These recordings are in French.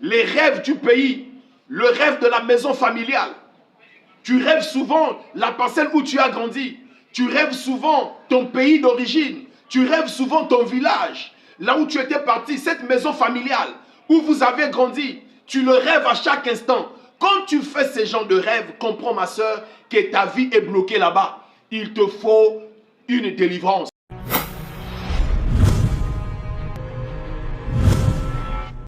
les rêves du pays, le rêve de la maison familiale. Tu rêves souvent la parcelle où tu as grandi. Tu rêves souvent ton pays d'origine. Tu rêves souvent ton village, là où tu étais parti, cette maison familiale où vous avez grandi. Tu le rêves à chaque instant. Quand tu fais ce genre de rêve, comprends ma soeur que ta vie est bloquée là-bas. Il te faut une délivrance.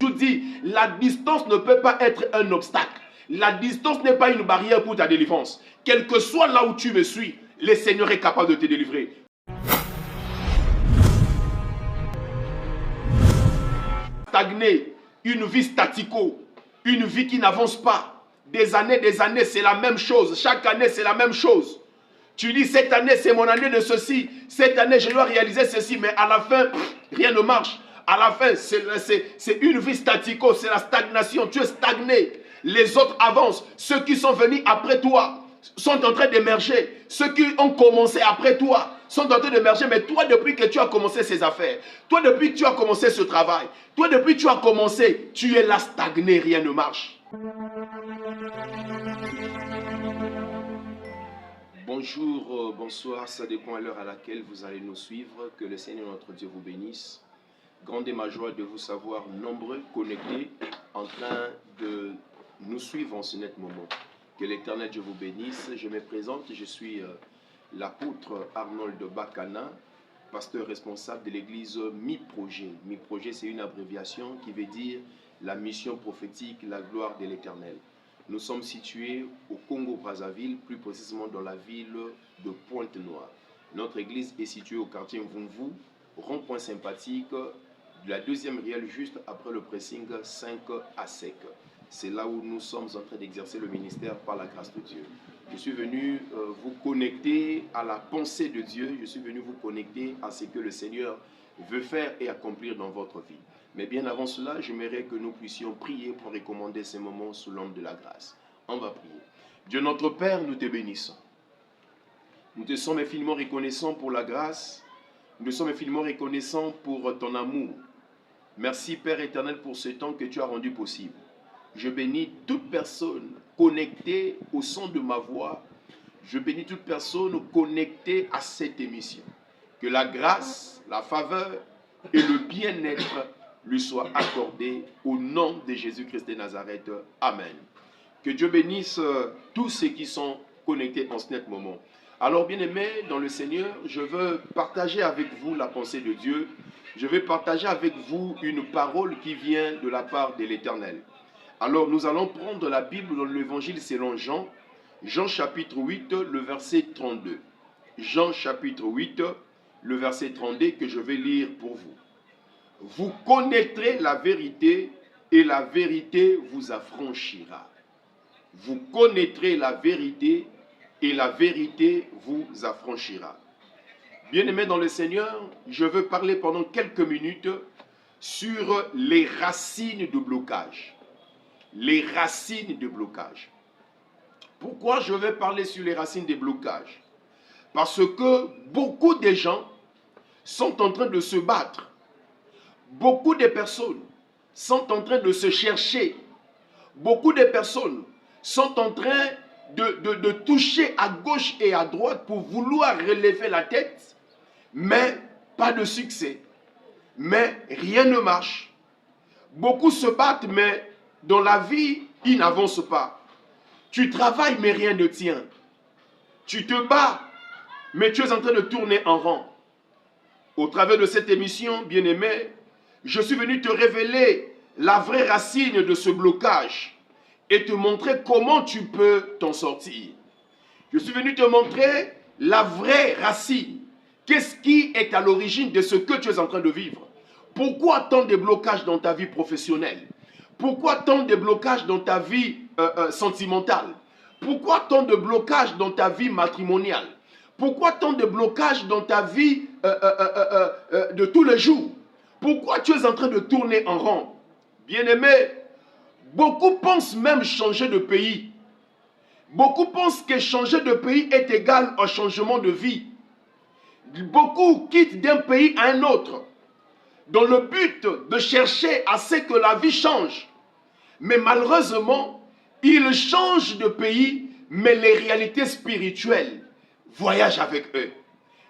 Je dis, la distance ne peut pas être un obstacle. La distance n'est pas une barrière pour ta délivrance. Quel que soit là où tu me suis, le Seigneur est capable de te délivrer. Stagner, une vie statico, une vie qui n'avance pas. Des années, c'est la même chose. Chaque année, c'est la même chose. Tu dis, cette année, c'est mon année de ceci. Cette année, je dois réaliser ceci. Mais à la fin, rien ne marche. À la fin, c'est une vie statico, c'est la stagnation. Tu es stagné. Les autres avancent. Ceux qui sont venus après toi sont en train d'émerger. Ceux qui ont commencé après toi sont en train d'émerger. Mais toi, depuis que tu as commencé ces affaires, toi, depuis que tu as commencé ce travail, toi, depuis que tu as commencé, tu es là stagné, rien ne marche. Bonjour, bonsoir, ça dépend à l'heure à laquelle vous allez nous suivre. Que le Seigneur notre Dieu vous bénisse. Grande est ma joie de vous savoir nombreux, connectés, en train de nous suivre en ce net moment. Que l'Éternel Dieu vous bénisse. Je me présente, je suis l'apôtre Arnold Bakana, pasteur responsable de l'église Mi-Projet. Mi-Projet, c'est une abréviation qui veut dire la mission prophétique, la gloire de l'Éternel. Nous sommes situés au Congo-Brazzaville, plus précisément dans la ville de Pointe-Noire. Notre église est située au quartier Mvumvu, rond-point sympathique, de la deuxième rielle juste après le pressing 5 à sec. C'est là où nous sommes en train d'exercer le ministère par la grâce de Dieu. Je suis venu vous connecter à la pensée de Dieu. Je suis venu vous connecter à ce que le Seigneur veut faire et accomplir dans votre vie. Mais bien avant cela, j'aimerais que nous puissions prier pour recommander ces moments sous l'ombre de la grâce. On va prier. Dieu notre Père, nous te bénissons. Nous te sommes infiniment reconnaissants pour la grâce. Nous te sommes infiniment reconnaissants pour ton amour. Merci Père éternel pour ce temps que tu as rendu possible. Je bénis toute personne connectée au son de ma voix. Je bénis toute personne connectée à cette émission. Que la grâce, la faveur et le bien-être lui soient accordés au nom de Jésus-Christ de Nazareth. Amen. Que Dieu bénisse tous ceux qui sont connectés en ce net moment. Alors bien-aimés dans le Seigneur, je veux partager avec vous la pensée de Dieu. Je vais partager avec vous une parole qui vient de la part de l'Éternel. Alors nous allons prendre la Bible dans l'évangile selon Jean, Jean chapitre 8, le verset 32. Jean chapitre 8, le verset 32 que je vais lire pour vous. Vous connaîtrez la vérité et la vérité vous affranchira. Vous connaîtrez la vérité et la vérité vous affranchira. Bien-aimés dans le Seigneur, je veux parler pendant quelques minutes sur les racines de blocage. Les racines de blocage. Pourquoi je vais parler sur les racines des blocages? Parce que beaucoup de gens sont en train de se battre. Beaucoup de personnes sont en train de se chercher. Beaucoup de personnes sont en train de toucher à gauche et à droite pour vouloir relever la tête, mais pas de succès. Mais rien ne marche. Beaucoup se battent, mais dans la vie, ils n'avancent pas. Tu travailles, mais rien ne tient. Tu te bats, mais tu es en train de tourner en rond. Au travers de cette émission, bien-aimé, je suis venu te révéler la vraie racine de ce blocage et te montrer comment tu peux t'en sortir. Je suis venu te montrer la vraie racine. Qu'est-ce qui est à l'origine de ce que tu es en train de vivre? Pourquoi tant de blocages dans ta vie professionnelle? Pourquoi tant de blocages dans ta vie sentimentale? Pourquoi tant de blocages dans ta vie matrimoniale? Pourquoi tant de blocages dans ta vie de tous les jours? Pourquoi tu es en train de tourner en rond? Bien-aimé, beaucoup pensent même changer de pays. Beaucoup pensent que changer de pays est égal au changement de vie. Beaucoup quittent d'un pays à un autre dans le but de chercher à ce que la vie change. Mais malheureusement, ils changent de pays, mais les réalités spirituelles voyagent avec eux.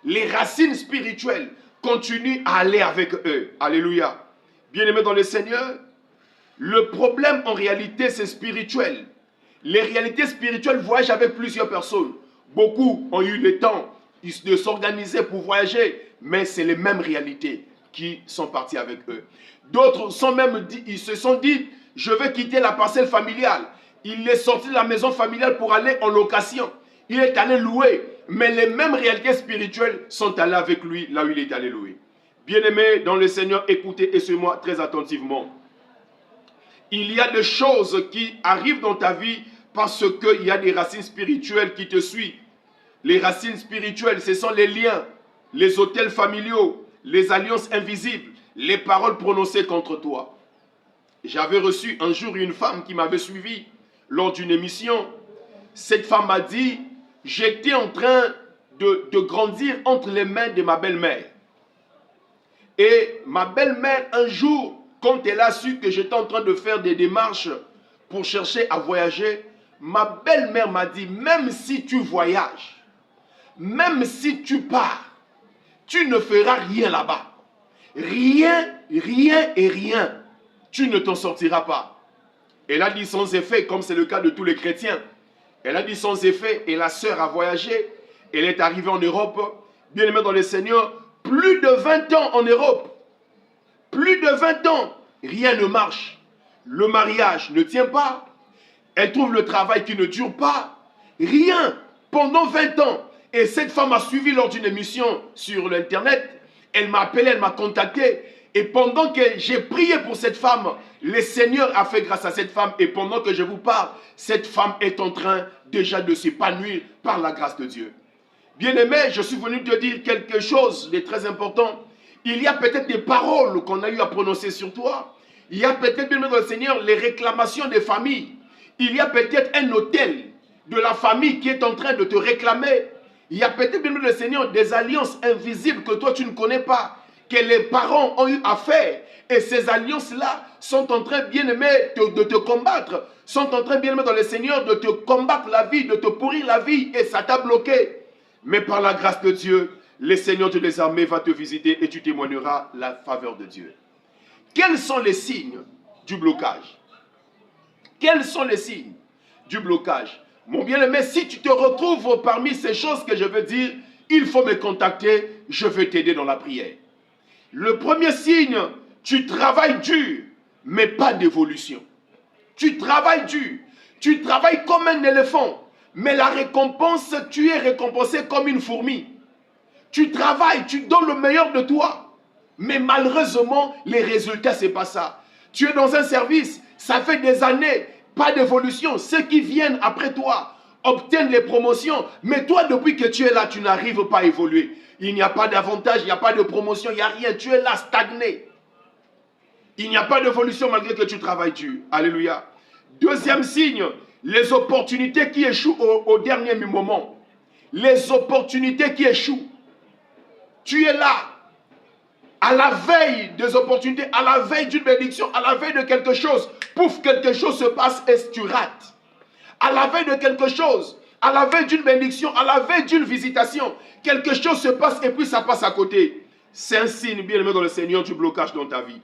Les racines spirituelles continuent à aller avec eux. Alléluia. Bien-aimés dans le Seigneur, le problème en réalité c'est spirituel. Les réalités spirituelles voyagent avec plusieurs personnes. Beaucoup ont eu le temps de s'organiser pour voyager, mais c'est les mêmes réalités qui sont parties avec eux. D'autres ils se sont dit, je vais quitter la parcelle familiale. Il est sorti de la maison familiale pour aller en location. Il est allé louer, mais les mêmes réalités spirituelles sont allées avec lui là où il est allé louer. Bien-aimés dans le Seigneur, écoutez et suivez-moi très attentivement. Il y a des choses qui arrivent dans ta vie parce qu'il y a des racines spirituelles qui te suivent. Les racines spirituelles, ce sont les liens, les autels familiaux, les alliances invisibles, les paroles prononcées contre toi. J'avais reçu un jour une femme qui m'avait suivi lors d'une émission. Cette femme m'a dit, j'étais en train de grandir entre les mains de ma belle-mère. Et ma belle-mère, un jour, quand elle a su que j'étais en train de faire des démarches pour chercher à voyager, ma belle-mère m'a dit, même si tu voyages, même si tu pars, tu ne feras rien là-bas. Rien, rien et rien. Tu ne t'en sortiras pas. Elle a dit sans effet, comme c'est le cas de tous les chrétiens. Elle a dit sans effet, et la sœur a voyagé. Elle est arrivée en Europe, bien aimée dans le Seigneur, plus de 20 ans en Europe. Plus de 20 ans, rien ne marche. Le mariage ne tient pas. Elle trouve le travail qui ne dure pas. Rien, pendant 20 ans. Et cette femme a suivi lors d'une émission sur l'internet. Elle m'a appelé, elle m'a contacté. Et pendant que j'ai prié pour cette femme, le Seigneur a fait grâce à cette femme. Et pendant que je vous parle, cette femme est en train déjà de s'épanouir par la grâce de Dieu. Bien-aimé, je suis venu te dire quelque chose de très important. Il y a peut-être des paroles qu'on a eu à prononcer sur toi. Il y a peut-être, bien-aimé dans le Seigneur, les réclamations des familles. Il y a peut-être un hôtel de la famille qui est en train de te réclamer. Il y a peut-être, bien aimé le Seigneur, des alliances invisibles que toi tu ne connais pas, que les parents ont eu à faire. Et ces alliances-là sont en train, bien aimé, de te combattre. Sont en train, bien aimé dans le Seigneur, de te combattre la vie, de te pourrir la vie. Et ça t'a bloqué. Mais par la grâce de Dieu, le Seigneur de les armées va te visiter et tu témoigneras la faveur de Dieu. Quels sont les signes du blocage? Quels sont les signes du blocage? Mon bien-aimé, si tu te retrouves parmi ces choses que je veux dire, il faut me contacter, je vais t'aider dans la prière. Le premier signe, tu travailles dur, mais pas d'évolution. Tu travailles dur, tu travailles comme un éléphant, mais la récompense, tu es récompensé comme une fourmi. Tu travailles, tu donnes le meilleur de toi, mais malheureusement, les résultats, ce n'est pas ça. Tu es dans un service, ça fait des années, pas d'évolution. Ceux qui viennent après toi obtiennent les promotions. Mais toi, depuis que tu es là, tu n'arrives pas à évoluer. Il n'y a pas d'avantage, il n'y a pas de promotion, il n'y a rien. Tu es là, stagné. Il n'y a pas d'évolution malgré que tu travailles dur. Alléluia. Deuxième signe, les opportunités qui échouent au dernier moment. Les opportunités qui échouent. Tu es là, à la veille des opportunités, à la veille d'une bénédiction, à la veille de quelque chose. Pouf, quelque chose se passe et tu rates. À la veille de quelque chose, à la veille d'une bénédiction, à la veille d'une visitation, quelque chose se passe et puis ça passe à côté. C'est un signe, bien aimé dans le Seigneur, du blocage dans ta vie.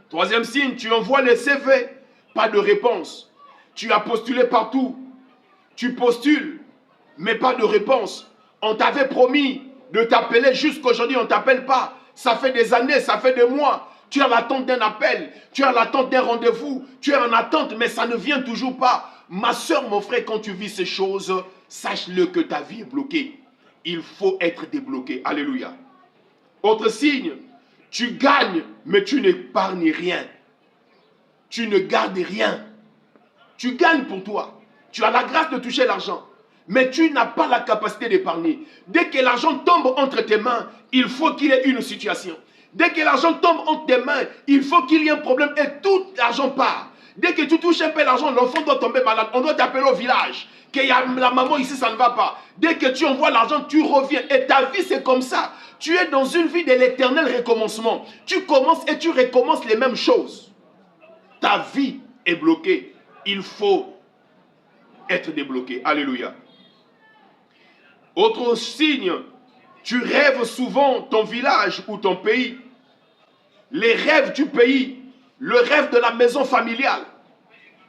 Troisième signe, tu envoies les CV, pas de réponse. Tu as postulé partout. Tu postules, mais pas de réponse. On t'avait promis de t'appeler, jusqu'aujourd'hui on ne t'appelle pas. Ça fait des années, ça fait des mois. Tu es en attente d'un appel, tu es en attente d'un rendez-vous, tu es en attente, mais ça ne vient toujours pas. Ma soeur, mon frère, quand tu vis ces choses, sache-le que ta vie est bloquée. Il faut être débloqué. Alléluia. Autre signe, tu gagnes, mais tu n'épargnes rien. Tu ne gardes rien. Tu gagnes pour toi. Tu as la grâce de toucher l'argent, mais tu n'as pas la capacité d'épargner. Dès que l'argent tombe entre tes mains, il faut qu'il y ait une situation. Dès que l'argent tombe entre tes mains, il faut qu'il y ait un problème et tout l'argent part. Dès que tu touches un peu l'argent, l'enfant doit tomber malade. On doit t'appeler au village. Qu'il y a la maman ici, ça ne va pas. Dès que tu envoies l'argent, tu reviens. Et ta vie, c'est comme ça. Tu es dans une vie de l'éternel recommencement. Tu commences et tu recommences les mêmes choses. ta vie est bloquée. Il faut être débloqué. Alléluia. Autre signe, tu rêves souvent ton village ou ton pays. Les rêves du pays, le rêve de la maison familiale.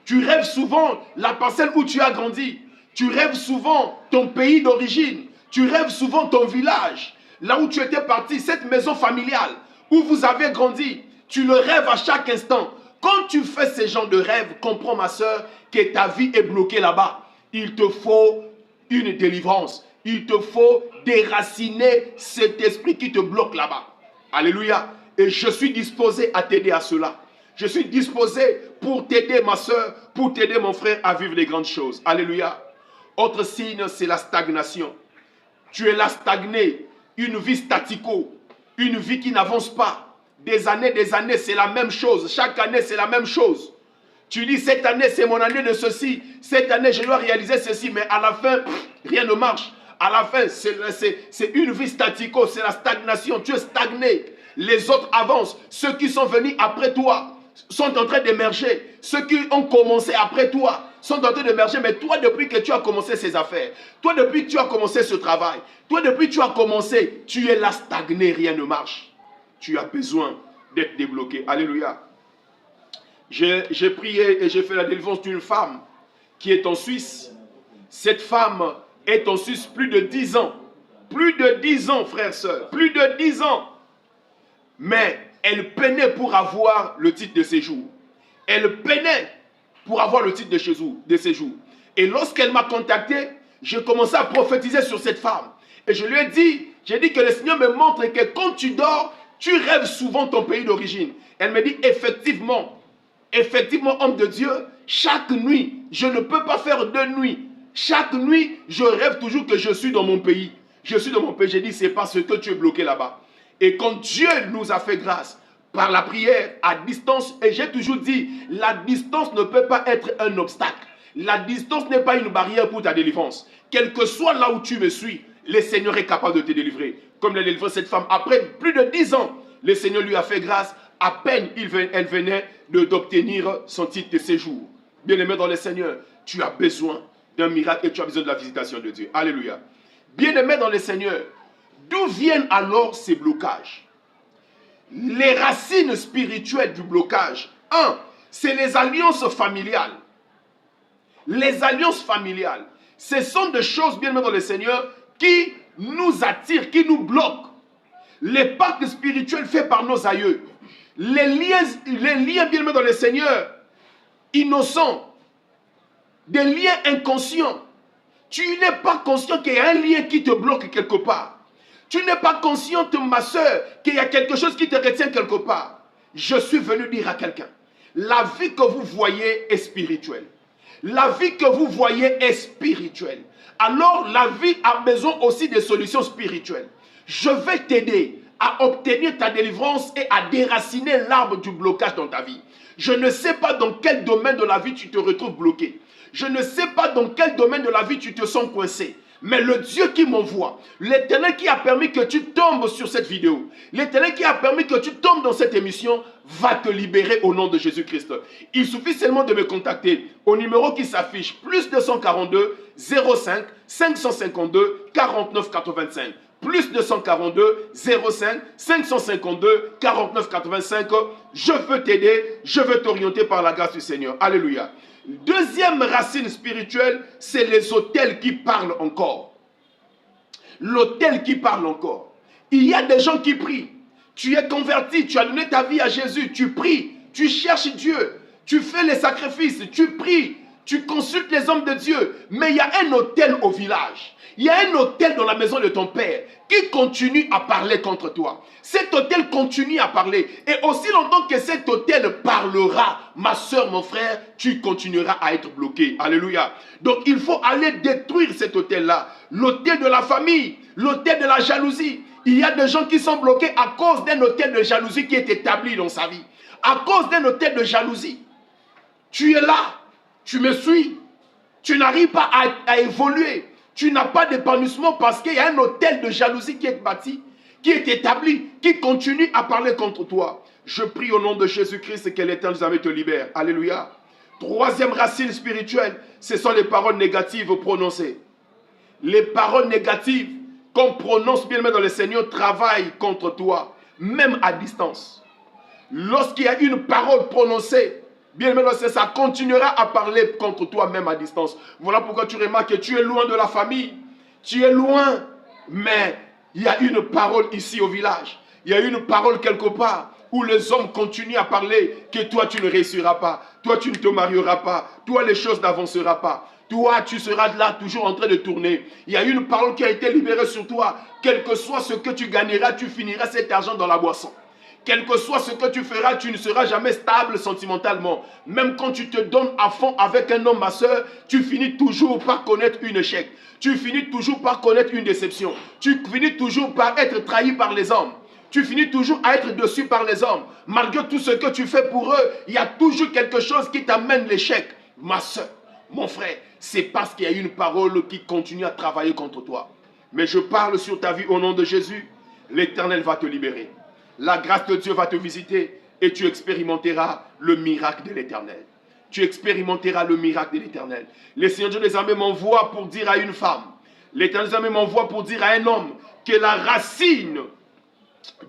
Tu rêves souvent la parcelle où tu as grandi. Tu rêves souvent ton pays d'origine. Tu rêves souvent ton village, là où tu étais parti, cette maison familiale où vous avez grandi. Tu le rêves à chaque instant. Quand tu fais ce genre de rêve, comprends ma soeur que ta vie est bloquée là-bas. Il te faut une délivrance. Il te faut déraciner cet esprit qui te bloque là-bas. Alléluia. Et je suis disposé à t'aider à cela. Je suis disposé pour t'aider ma soeur, pour t'aider mon frère à vivre les grandes choses. Alléluia. Autre signe, c'est la stagnation. Tu es là stagné, une vie statico, une vie qui n'avance pas. Des années, c'est la même chose. Chaque année, c'est la même chose. Tu dis, cette année, c'est mon année de ceci. Cette année, je dois réaliser ceci. Mais à la fin, rien ne marche. À la fin, c'est une vie statico, c'est la stagnation. Tu es stagné. Les autres avancent. Ceux qui sont venus après toi sont en train d'émerger. Ceux qui ont commencé après toi sont en train d'émerger. Mais toi, depuis que tu as commencé ces affaires, toi, depuis que tu as commencé ce travail, toi, depuis que tu as commencé, tu es là stagné, rien ne marche. Tu as besoin d'être débloqué. Alléluia. J'ai prié et j'ai fait la délivrance d'une femme qui est en Suisse. Cette femme est en Suisse plus de 10 ans. Plus de 10 ans, frères, sœurs. Plus de 10 ans. Mais elle peinait pour avoir le titre de séjour. Elle peinait pour avoir le titre de séjour. Et lorsqu'elle m'a contacté, j'ai commencé à prophétiser sur cette femme. Et je lui ai dit, j'ai dit que le Seigneur me montre que quand tu dors, tu rêves souvent ton pays d'origine. Elle me dit, effectivement, homme de Dieu, chaque nuit, je ne peux pas faire deux nuits. Chaque nuit, je rêve toujours que je suis dans mon pays. Je suis dans mon pays. J'ai dit, c'est parce que tu es bloqué là-bas. Et quand Dieu nous a fait grâce, par la prière, à distance, et j'ai toujours dit, la distance ne peut pas être un obstacle. La distance n'est pas une barrière pour ta délivrance. Quel que soit là où tu me suis, le Seigneur est capable de te délivrer. Comme l'a délivré cette femme. Après plus de 10 ans, le Seigneur lui a fait grâce. À peine elle venait d'obtenir son titre de séjour. Bien-aimé dans le Seigneur, tu as besoin d'un miracle et tu as besoin de la visitation de Dieu. Alléluia. Bien-aimé dans le Seigneur, d'où viennent alors ces blocages? Les racines spirituelles du blocage. Un, c'est les alliances familiales. Les alliances familiales. Ce sont des choses, bien-aimé dans le Seigneur, qui nous attirent, qui nous bloquent. Les pactes spirituels faits par nos aïeux. Les liens bien-aimés dans le Seigneur, innocents, des liens inconscients. Tu n'es pas conscient qu'il y a un lien qui te bloque quelque part. Tu n'es pas consciente, ma soeur, qu'il y a quelque chose qui te retient quelque part. Je suis venu dire à quelqu'un, la vie que vous voyez est spirituelle. La vie que vous voyez est spirituelle. Alors la vie a besoin aussi de solutions spirituelles. Je vais t'aider à obtenir ta délivrance et à déraciner l'arbre du blocage dans ta vie. Je ne sais pas dans quel domaine de la vie tu te retrouves bloqué. Je ne sais pas dans quel domaine de la vie tu te sens coincé. Mais le Dieu qui m'envoie, l'Éternel qui a permis que tu tombes sur cette vidéo, l'Éternel qui a permis que tu tombes dans cette émission, va te libérer au nom de Jésus-Christ. Il suffit seulement de me contacter au numéro qui s'affiche, plus 242 05 552 49 85. Plus 242 05 552 49 85. Je veux t'aider, je veux t'orienter par la grâce du Seigneur. Alléluia. Deuxième racine spirituelle, c'est les autels qui parlent encore. L'autel qui parle encore. Il y a des gens qui prient. Tu es converti, tu as donné ta vie à Jésus, tu pries, tu cherches Dieu, tu fais les sacrifices, tu pries, tu consultes les hommes de Dieu. Mais il y a un autel au village. Il y a un autel dans la maison de ton père qui continue à parler contre toi. Cet autel continue à parler. Et aussi longtemps que cet autel parlera, ma soeur, mon frère, tu continueras à être bloqué. Alléluia. Donc il faut aller détruire cet autel-là. L'autel de la famille, l'autel de la jalousie. Il y a des gens qui sont bloqués à cause d'un autel de jalousie qui est établi dans sa vie. À cause d'un autel de jalousie. Tu es là, tu me suis, tu n'arrives pas à évoluer. Tu n'as pas d'épanouissement parce qu'il y a un autel de jalousie qui est bâti, qui est établi, qui continue à parler contre toi. Je prie au nom de Jésus-Christ que l'Éternel jamais te libère. Alléluia. Troisième racine spirituelle, ce sont les paroles négatives prononcées. Les paroles négatives qu'on prononce bien dans le Seigneur travaillent contre toi, même à distance. Lorsqu'il y a une parole prononcée, bien aimé, ça continuera à parler contre toi, même à distance. Voilà pourquoi tu remarques que tu es loin de la famille. Tu es loin, mais il y a une parole ici au village. Il y a une parole quelque part où les hommes continuent à parler que toi tu ne réussiras pas. Toi tu ne te marieras pas. Toi les choses n'avanceront pas. Toi tu seras là toujours en train de tourner. Il y a une parole qui a été libérée sur toi. Quel que soit ce que tu gagneras, tu finiras cet argent dans la boisson. Quel que soit ce que tu feras, tu ne seras jamais stable sentimentalement. Même quand tu te donnes à fond avec un homme, ma soeur, tu finis toujours par connaître un échec. Tu finis toujours par connaître une déception. Tu finis toujours par être trahi par les hommes. Tu finis toujours à être déçu par les hommes. Malgré tout ce que tu fais pour eux, il y a toujours quelque chose qui t'amène l'échec. Ma soeur, mon frère, c'est parce qu'il y a une parole qui continue à travailler contre toi. Mais je parle sur ta vie au nom de Jésus. L'Éternel va te libérer. La grâce de Dieu va te visiter et tu expérimenteras le miracle de l'Éternel. Tu expérimenteras le miracle de l'Éternel. Le Seigneur Dieu des armées m'envoie pour dire à une femme, l'Éternel des armées m'envoie pour dire à un homme que la racine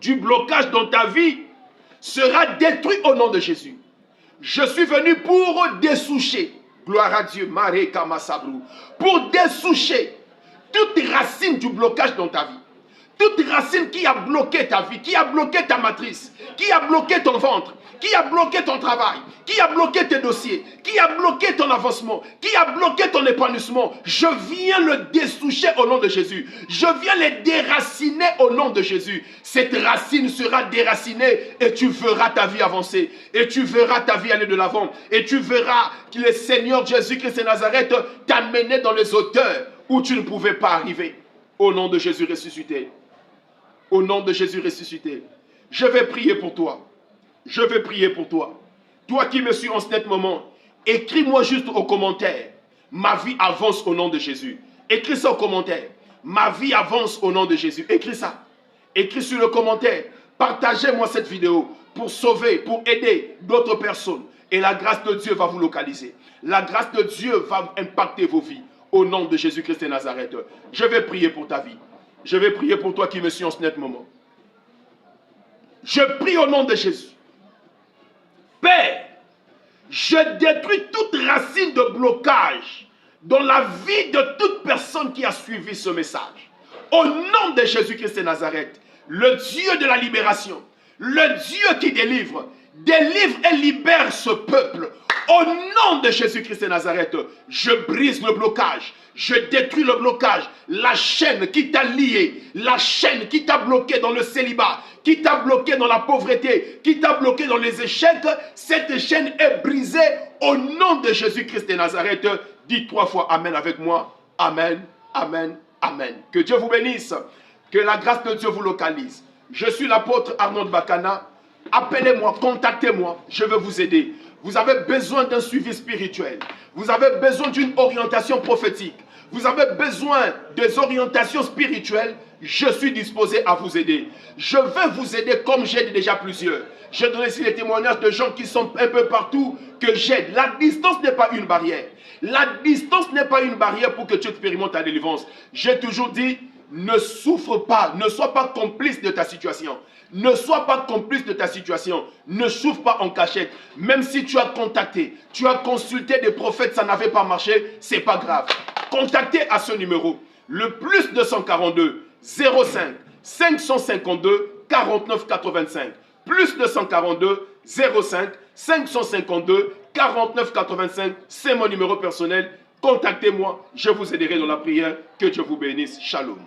du blocage dans ta vie sera détruite au nom de Jésus. Je suis venu pour dessoucher, gloire à Dieu, pour dessoucher toute racine du blocage dans ta vie. Toute racine qui a bloqué ta vie, qui a bloqué ta matrice, qui a bloqué ton ventre, qui a bloqué ton travail, qui a bloqué tes dossiers, qui a bloqué ton avancement, qui a bloqué ton épanouissement, je viens le dessoucher au nom de Jésus. Je viens les déraciner au nom de Jésus. Cette racine sera déracinée et tu verras ta vie avancer. Et tu verras ta vie aller de l'avant. Et tu verras que le Seigneur Jésus-Christ de Nazareth t'amenait dans les hauteurs où tu ne pouvais pas arriver. Au nom de Jésus ressuscité. Au nom de Jésus ressuscité. Je vais prier pour toi. Je vais prier pour toi. Toi qui me suis en ce moment, écris-moi juste au commentaire. Ma vie avance au nom de Jésus. Écris ça au commentaire. Ma vie avance au nom de Jésus. Écris ça. Écris sur le commentaire. Partagez-moi cette vidéo pour sauver, pour aider d'autres personnes. Et la grâce de Dieu va vous localiser. La grâce de Dieu va impacter vos vies. Au nom de Jésus-Christ de Nazareth. Je vais prier pour ta vie. Je vais prier pour toi qui me suis en ce moment. Je prie au nom de Jésus. Père, je détruis toute racine de blocage dans la vie de toute personne qui a suivi ce message. Au nom de Jésus-Christ de Nazareth, le Dieu de la libération, le Dieu qui délivre, délivre et libère ce peuple. Au nom de Jésus-Christ de Nazareth, je brise le blocage. Je détruis le blocage, la chaîne qui t'a lié, la chaîne qui t'a bloqué dans le célibat, qui t'a bloqué dans la pauvreté, qui t'a bloqué dans les échecs. Cette chaîne est brisée au nom de Jésus-Christ de Nazareth. Dis 3 fois Amen avec moi. Amen, Amen, Amen. Que Dieu vous bénisse, que la grâce de Dieu vous localise. Je suis l'apôtre Arnold Bakana. Appelez-moi, contactez-moi, je vais vous aider. Vous avez besoin d'un suivi spirituel. Vous avez besoin d'une orientation prophétique. Vous avez besoin des orientations spirituelles. Je suis disposé à vous aider. Je vais vous aider comme j'aide déjà plusieurs. Je donne ici les témoignages de gens qui sont un peu partout que j'aide. La distance n'est pas une barrière. La distance n'est pas une barrière pour que tu expérimentes ta délivrance. J'ai toujours dit, ne souffre pas, ne sois pas complice de ta situation. Ne sois pas complice de ta situation. Ne souffre pas en cachette. Même si tu as contacté, tu as consulté des prophètes, ça n'avait pas marché, c'est pas grave. Contactez à ce numéro, le plus 242 05 552 49 85. Plus 242 05 552 49 85. C'est mon numéro personnel. Contactez-moi, je vous aiderai dans la prière. Que Dieu vous bénisse. Shalom.